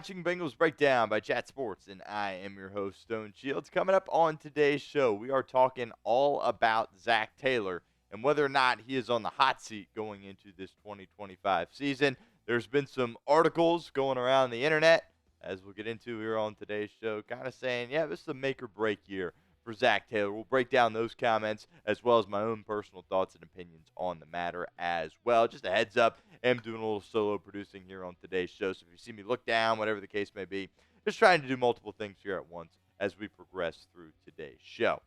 watching Bengals Breakdown by Chat Sports, and I am your host, Stone Shields. Coming up on today's show, we are talking all about Zac Taylor and whether or not he is on the hot seat going into this 2025 season. There's been some articles going around the internet, as we'll get into here on today's show, kind of saying, yeah, this is a make or break year for Zac Taylor. We'll break down those comments as well as my own personal thoughts and opinions on the matter as well. Just a heads up, I'm doing a little solo producing here on today's show, so if you see me look down, whatever the case may be, just trying to do multiple things here at once as we progress through today's show.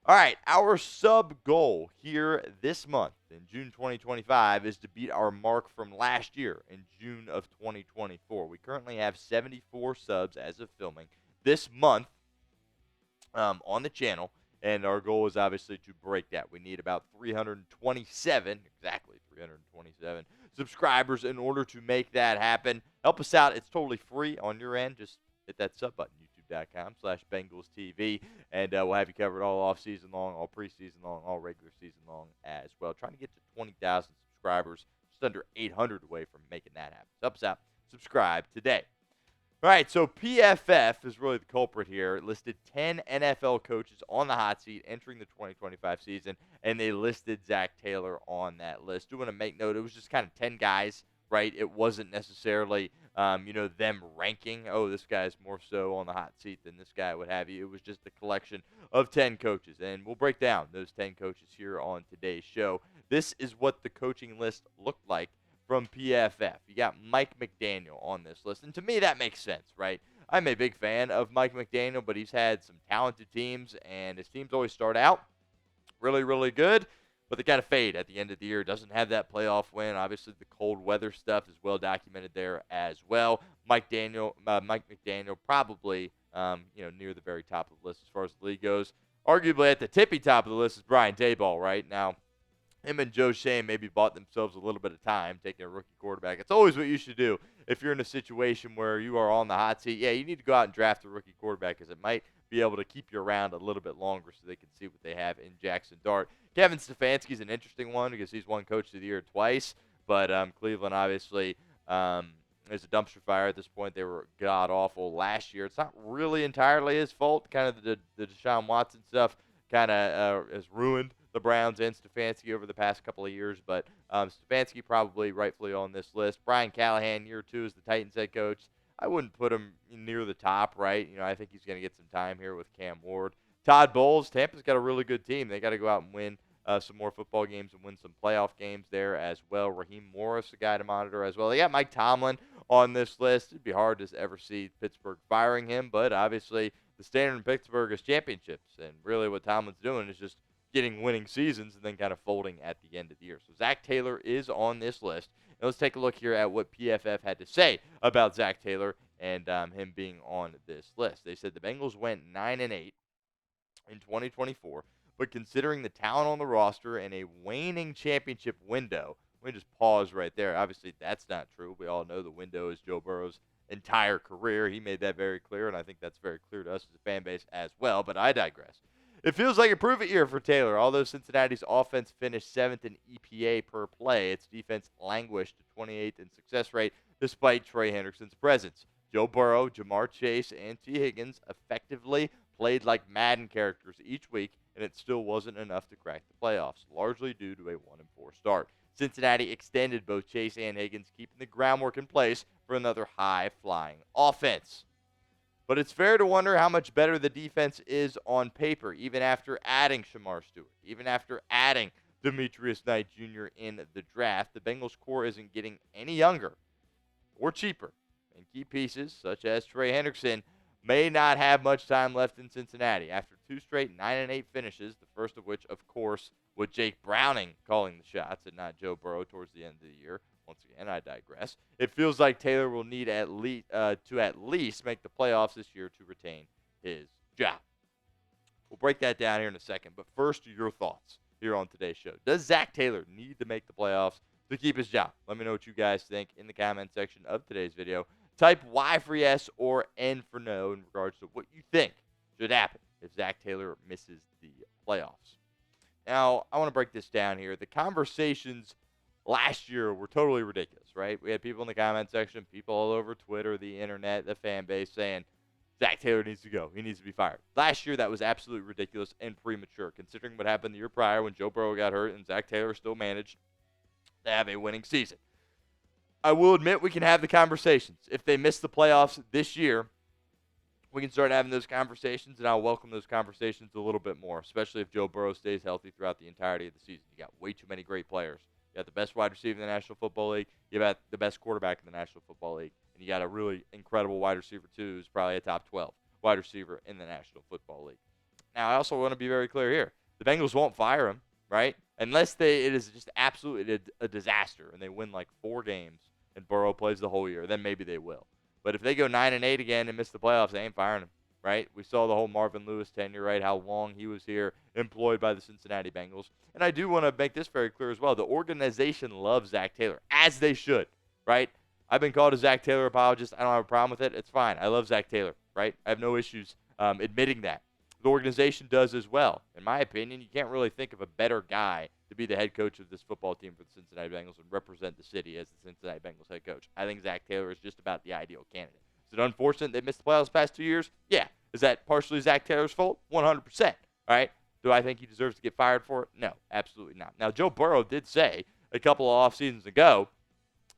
All right, our sub goal here this month in June 2025 is to beat our mark from last year in June of 2024. We currently have 74 subs as of filming this month on the channel, and our goal is obviously to break that. We need about 327, exactly 327 subscribers in order to make that happen. Help us out. It's totally free on your end. Just hit that sub button, youtube.com/BengalsTV, and we'll have you covered all off-season long, all preseason long, all regular season long as well. Trying to get to 20,000 subscribers, just under 800 away from making that happen. So help us out. Subscribe today. All right, so PFF is really the culprit here. It listed 10 NFL coaches on the hot seat entering the 2025 season, and they listed Zac Taylor on that list. Do want to make note, it was just kind of 10 guys, right? It wasn't necessarily, them ranking, oh, this guy's more so on the hot seat than this guy, what have you. It was just a collection of 10 coaches, and we'll break down those 10 coaches here on today's show. This is what the coaching list looked like from PFF. You got Mike McDaniel on this list, and to me that makes sense, right? I'm a big fan of Mike McDaniel, but he's had some talented teams, and his teams always start out really, really good, but they kind of fade at the end of the year. Doesn't have that playoff win. Obviously, the cold weather stuff is well documented there as well. Mike McDaniel probably near the very top of the list as far as the league goes. Arguably at the tippy top of the list is Brian Daboll right now. Him and Joe Shane maybe bought themselves a little bit of time taking a rookie quarterback. It's always what you should do if you're in a situation where you are on the hot seat. Yeah, you need to go out and draft a rookie quarterback because it might be able to keep you around a little bit longer so they can see what they have in Jackson Dart. Kevin Stefanski is an interesting one because he's won Coach of the Year twice, but Cleveland obviously is a dumpster fire at this point. They were god-awful last year. It's not really entirely his fault. Kind of the Deshaun Watson stuff kind of has ruined the Browns and Stefanski over the past couple of years, but Stefanski probably rightfully on this list. Brian Callahan, year 2 as the Titans head coach. I wouldn't put him near the top, right? I think he's going to get some time here with Cam Ward. Todd Bowles, Tampa's got a really good team. They got to go out and win some more football games and win some playoff games there as well. Raheem Morris, a guy to monitor as well. They got Mike Tomlin on this list. It'd be hard to ever see Pittsburgh firing him, but obviously the standard in Pittsburgh is championships, and really what Tomlin's doing is just getting winning seasons and then kind of folding at the end of the year. So Zac Taylor is on this list. And let's take a look here at what PFF had to say about Zac Taylor and him being on this list. They said the Bengals went 9-8 in 2024, but considering the talent on the roster and a waning championship window, let me just pause right there. Obviously, that's not true. We all know the window is Joe Burrow's entire career. He made that very clear, and I think that's very clear to us as a fan base as well, but I digress. It feels like a prove-it year for Taylor. Although Cincinnati's offense finished 7th in EPA per play, its defense languished to 28th in success rate despite Trey Hendrickson's presence. Joe Burrow, Jamar Chase, and T. Higgins effectively played like Madden characters each week, and it still wasn't enough to crack the playoffs, largely due to a 1-4 start. Cincinnati extended both Chase and Higgins, keeping the groundwork in place for another high-flying offense. But it's fair to wonder how much better the defense is on paper, even after adding Shamar Stewart, even after adding Demetrius Knight Jr. in the draft. The Bengals core isn't getting any younger or cheaper, and key pieces, such as Trey Hendrickson, may not have much time left in Cincinnati. After 2 straight 9-8 finishes, the first of which, of course, with Jake Browning calling the shots and not Joe Burrow towards the end of the year. Once again, I digress. It feels like Taylor will need to at least make the playoffs this year to retain his job. We'll break that down here in a second, but first, your thoughts here on today's show. Does Zac Taylor need to make the playoffs to keep his job? Let me know what you guys think in the comment section of today's video. Type Y for yes or N for no in regards to what you think should happen if Zac Taylor misses the playoffs. Now, I want to break this down here. The conversations last year were totally ridiculous, right? We had people in the comment section, people all over Twitter, the internet, the fan base saying, Zac Taylor needs to go. He needs to be fired. Last year, that was absolutely ridiculous and premature, considering what happened the year prior when Joe Burrow got hurt and Zac Taylor still managed to have a winning season. I will admit we can have the conversations. If they miss the playoffs this year, we can start having those conversations, and I'll welcome those conversations a little bit more, especially if Joe Burrow stays healthy throughout the entirety of the season. You got way too many great players. You got the best wide receiver in the National Football League. You got the best quarterback in the National Football League. And you got a really incredible wide receiver, too, who's probably a top 12 wide receiver in the National Football League. Now, I also want to be very clear here. The Bengals won't fire him, right? Unless it is just absolutely a disaster and they win like 4 games and Burrow plays the whole year, then maybe they will. But if they go 9-8 again and miss the playoffs, they ain't firing him, right? We saw the whole Marvin Lewis tenure, right? How long he was here, employed by the Cincinnati Bengals. And I do want to make this very clear as well. The organization loves Zac Taylor, as they should, right? I've been called a Zac Taylor apologist. I don't have a problem with it. It's fine. I love Zac Taylor, right? I have no issues admitting that. The organization does as well. In my opinion, you can't really think of a better guy to be the head coach of this football team for the Cincinnati Bengals and represent the city as the Cincinnati Bengals head coach. I think Zac Taylor is just about the ideal candidate. Is it unfortunate they missed the playoffs the past 2 years? Yeah. Is that partially Zac Taylor's fault? 100%. All right. Do I think he deserves to get fired for it? No, absolutely not. Now, Joe Burrow did say a couple of off seasons ago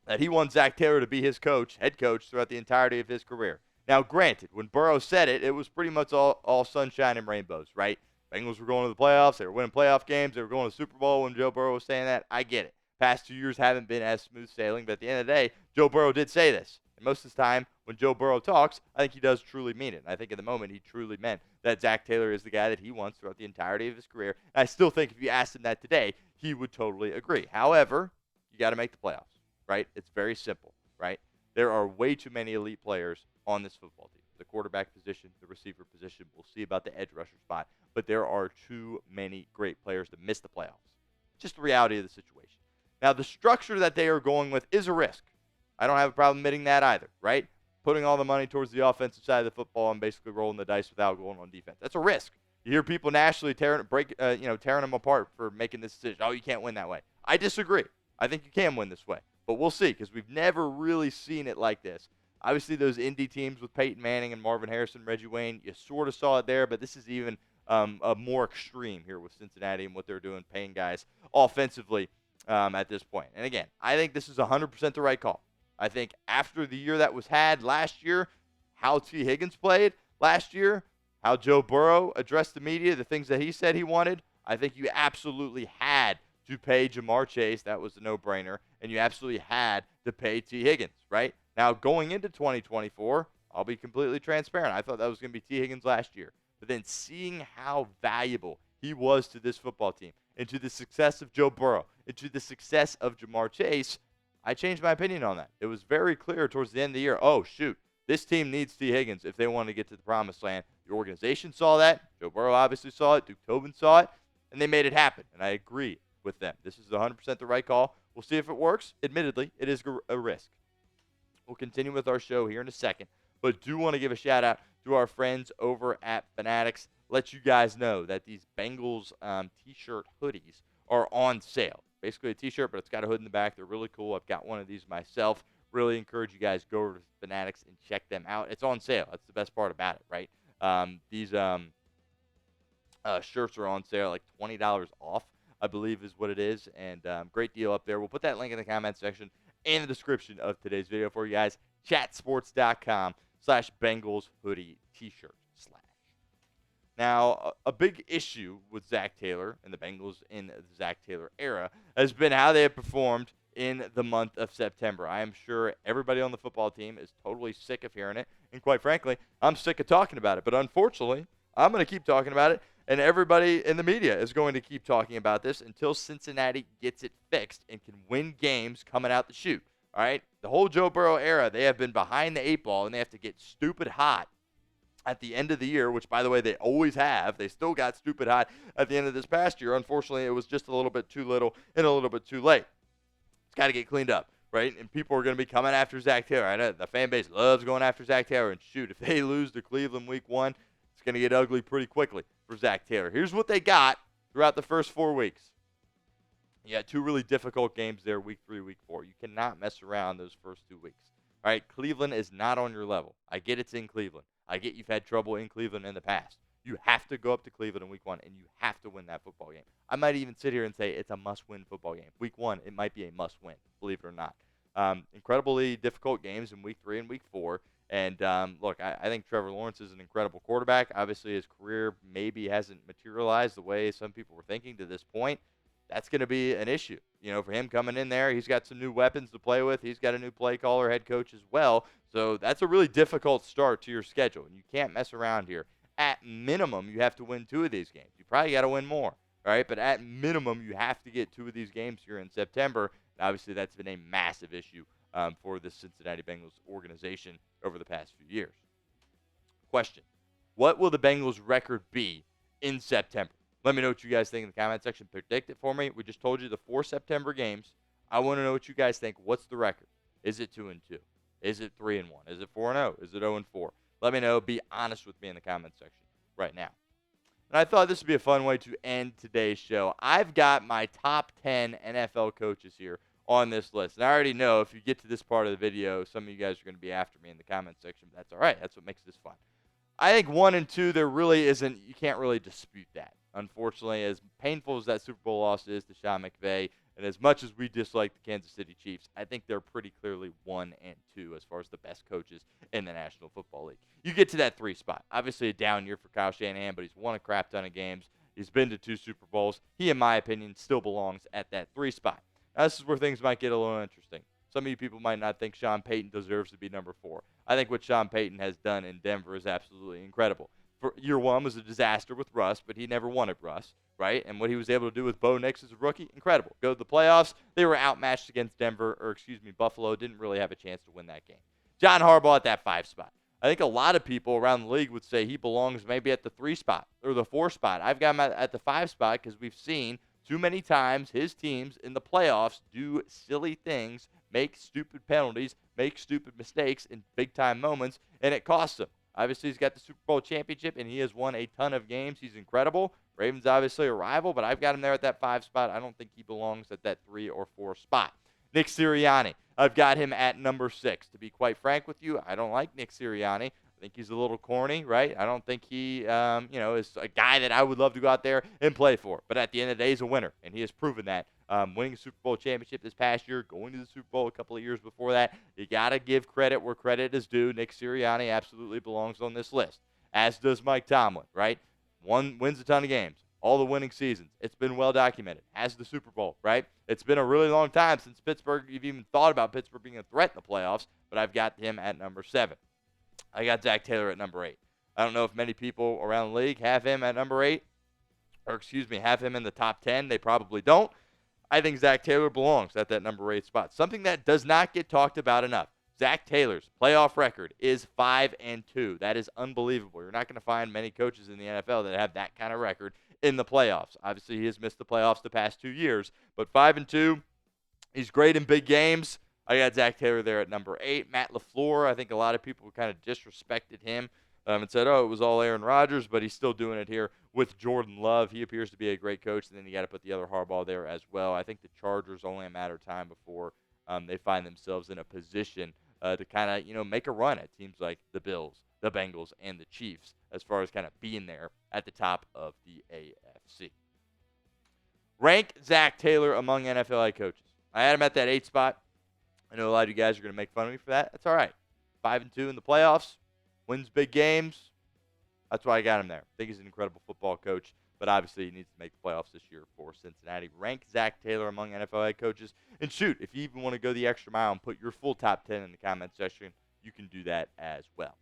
that he wants Zac Taylor to be his coach, head coach, throughout the entirety of his career. Now, granted, when Burrow said it, it was pretty much all sunshine and rainbows, right? Bengals were going to the playoffs. They were winning playoff games. They were going to the Super Bowl when Joe Burrow was saying that. I get it. Past 2 years haven't been as smooth sailing, but at the end of the day, Joe Burrow did say this. And most of the time, when Joe Burrow talks, I think he does truly mean it. And I think at the moment, he truly meant that Zac Taylor is the guy that he wants throughout the entirety of his career. And I still think if you asked him that today, he would totally agree. However, you got to make the playoffs, right? It's very simple, right? There are way too many elite players on this football team. The quarterback position, the receiver position. We'll see about the edge rusher spot. But there are too many great players to miss the playoffs. Just the reality of the situation. Now, the structure that they are going with is a risk. I don't have a problem admitting that either, right? Putting all the money towards the offensive side of the football and basically rolling the dice without going on defense. That's a risk. You hear people nationally tearing them apart for making this decision. Oh, you can't win that way. I disagree. I think you can win this way. But we'll see, because we've never really seen it like this. Obviously, those Indy teams with Peyton Manning and Marvin Harrison, Reggie Wayne, you sort of saw it there, but this is even a more extreme here with Cincinnati and what they're doing, paying guys offensively at this point. And again, I think this is 100% the right call. I think after the year that was had last year, how T. Higgins played last year, how Joe Burrow addressed the media, the things that he said he wanted, I think you absolutely had to pay Jamar Chase. That was a no-brainer. And you absolutely had to pay T. Higgins, right? Now, going into 2024, I'll be completely transparent. I thought that was going to be T. Higgins last year. But then seeing how valuable he was to this football team and to the success of Joe Burrow and to the success of Jamar Chase, I changed my opinion on that. It was very clear towards the end of the year, oh, shoot, this team needs T. Higgins if they want to get to the promised land. The organization saw that. Joe Burrow obviously saw it. Duke Tobin saw it. And they made it happen. And I agree with them. This is 100% the right call. We'll see if it works. Admittedly, it is a risk. We'll continue with our show here in a second, but do want to give a shout-out to our friends over at Fanatics. Let you guys know that these Bengals T-shirt hoodies are on sale. Basically a T-shirt, but it's got a hood in the back. They're really cool. I've got one of these myself. Really encourage you guys go over to Fanatics and check them out. It's on sale. That's the best part about it, right? These shirts are on sale, like $20 off, I believe is what it is, and great deal up there. We'll put that link in the comment section and the description of today's video for you guys. chatsports.com/Bengals Hoodie T-Shirt /. Now, a big issue with Zac Taylor and the Bengals in the Zac Taylor era has been how they have performed in the month of September. I am sure everybody on the football team is totally sick of hearing it, and quite frankly, I'm sick of talking about it. But unfortunately, I'm going to keep talking about it, and everybody in the media is going to keep talking about this until Cincinnati gets it fixed and can win games coming out the chute. All right? The whole Joe Burrow era, they have been behind the 8 ball, and they have to get stupid hot at the end of the year, which, by the way, they always have. They still got stupid hot at the end of this past year. Unfortunately, it was just a little bit too little and a little bit too late. It's got to get cleaned up, right? And people are going to be coming after Zac Taylor. I know the fan base loves going after Zac Taylor. And shoot, if they lose to Cleveland week 1, it's going to get ugly pretty quickly for Zac Taylor. Here's what they got throughout the first 4 weeks. You got two really difficult games there, week 3, week 4. You cannot mess around those first 2 weeks. All right, Cleveland is not on your level. I get it's in Cleveland. I get you've had trouble in Cleveland in the past. You have to go up to Cleveland in week 1, and you have to win that football game. I might even sit here and say it's a must-win football game. Week 1, it might be a must-win, believe it or not. Incredibly difficult games in week 3 and week 4. And look, I think Trevor Lawrence is an incredible quarterback. Obviously, his career maybe hasn't materialized the way some people were thinking to this point. That's going to be an issue. For him coming in there, he's got some new weapons to play with. He's got a new play caller, head coach as well. So that's a really difficult start to your schedule, and you can't mess around here. At minimum, you have to win 2 of these games. You probably got to win more, all right? But at minimum, you have to get 2 of these games here in September. Obviously, that's been a massive issue for the Cincinnati Bengals organization over the past few years. Question: what will the Bengals record be in September? Let me know what you guys think in the comment section. Predict it for me. We just told you the 4 September games. I want to know what you guys think. What's the record? Is it 2-2? Is it 3-1? Is it 4-0? Is it 0-4? Let me know. Be honest with me in the comment section right now. And I thought this would be a fun way to end today's show. I've got my top 10 NFL coaches here on this list. And I already know if you get to this part of the video, some of you guys are going to be after me in the comment section. But that's all right. That's what makes this fun. I think 1 and 2, there really isn't, you can't really dispute that. Unfortunately, as painful as that Super Bowl loss is to Sean McVay, and as much as we dislike the Kansas City Chiefs, I think they're pretty clearly 1 and 2 as far as the best coaches in the National Football League. You get to that 3 spot. Obviously a down year for Kyle Shanahan, but he's won a crap ton of games. He's been to 2 Super Bowls. He, in my opinion, still belongs at that 3 spot. Now, this is where things might get a little interesting. Some of you people might not think Sean Payton deserves to be number 4. I think what Sean Payton has done in Denver is absolutely incredible. For year 1 was a disaster with Russ, but he never wanted Russ, right? And what he was able to do with Bo Nix as a rookie, incredible. Go to the playoffs. They were outmatched against Buffalo. Didn't really have a chance to win that game. John Harbaugh at that 5 spot. I think a lot of people around the league would say he belongs maybe at the 3 spot or the 4 spot. I've got him at the 5 spot because we've seen too many times his teams in the playoffs do silly things, make stupid penalties, make stupid mistakes in big-time moments, and it costs them. Obviously, he's got the Super Bowl championship, and he has won a ton of games. He's incredible. Ravens obviously a rival, but I've got him there at that 5 spot. I don't think he belongs at that 3 or 4 spot. Nick Sirianni, I've got him at number 6. To be quite frank with you, I don't like Nick Sirianni. I think he's a little corny, right? I don't think he, is a guy that I would love to go out there and play for. But at the end of the day, he's a winner, and he has proven that. Winning a Super Bowl championship this past year, going to the Super Bowl a couple of years before that. You got to give credit where credit is due. Nick Sirianni absolutely belongs on this list, as does Mike Tomlin, right? Wins a ton of games, all the winning seasons. It's been well documented. Has the Super Bowl, right? It's been a really long time since Pittsburgh, you've even thought about Pittsburgh being a threat in the playoffs, but I've got him at number 7. I got Zac Taylor at number 8. I don't know if many people around the league have him at number 8, have him in the top 10. They probably don't. I think Zac Taylor belongs at that number 8 spot. Something that does not get talked about enough. Zac Taylor's playoff record is 5-2. That is unbelievable. You're not going to find many coaches in the NFL that have that kind of record in the playoffs. Obviously, he has missed the playoffs the past 2 years, but 5-2, he's great in big games. I got Zac Taylor there at number 8. Matt LaFleur, I think a lot of people kind of disrespected him and said, it was all Aaron Rodgers, but he's still doing it here with Jordan Love. He appears to be a great coach, and then you got to put the other Harbaugh there as well. I think the Chargers only a matter of time before they find themselves in a position to kind of, make a run at teams like the Bills, the Bengals, and the Chiefs as far as kind of being there at the top of the AFC. Rank Zac Taylor among NFL head coaches. I had him at that 8 spot. I know a lot of you guys are going to make fun of me for that. That's all right. 5-2 in the playoffs. Wins big games. That's why I got him there. I think he's an incredible football coach, but obviously he needs to make the playoffs this year for Cincinnati. Rank Zac Taylor among NFL head coaches. And shoot, if you even want to go the extra mile and put your full top 10 in the comment section, you can do that as well.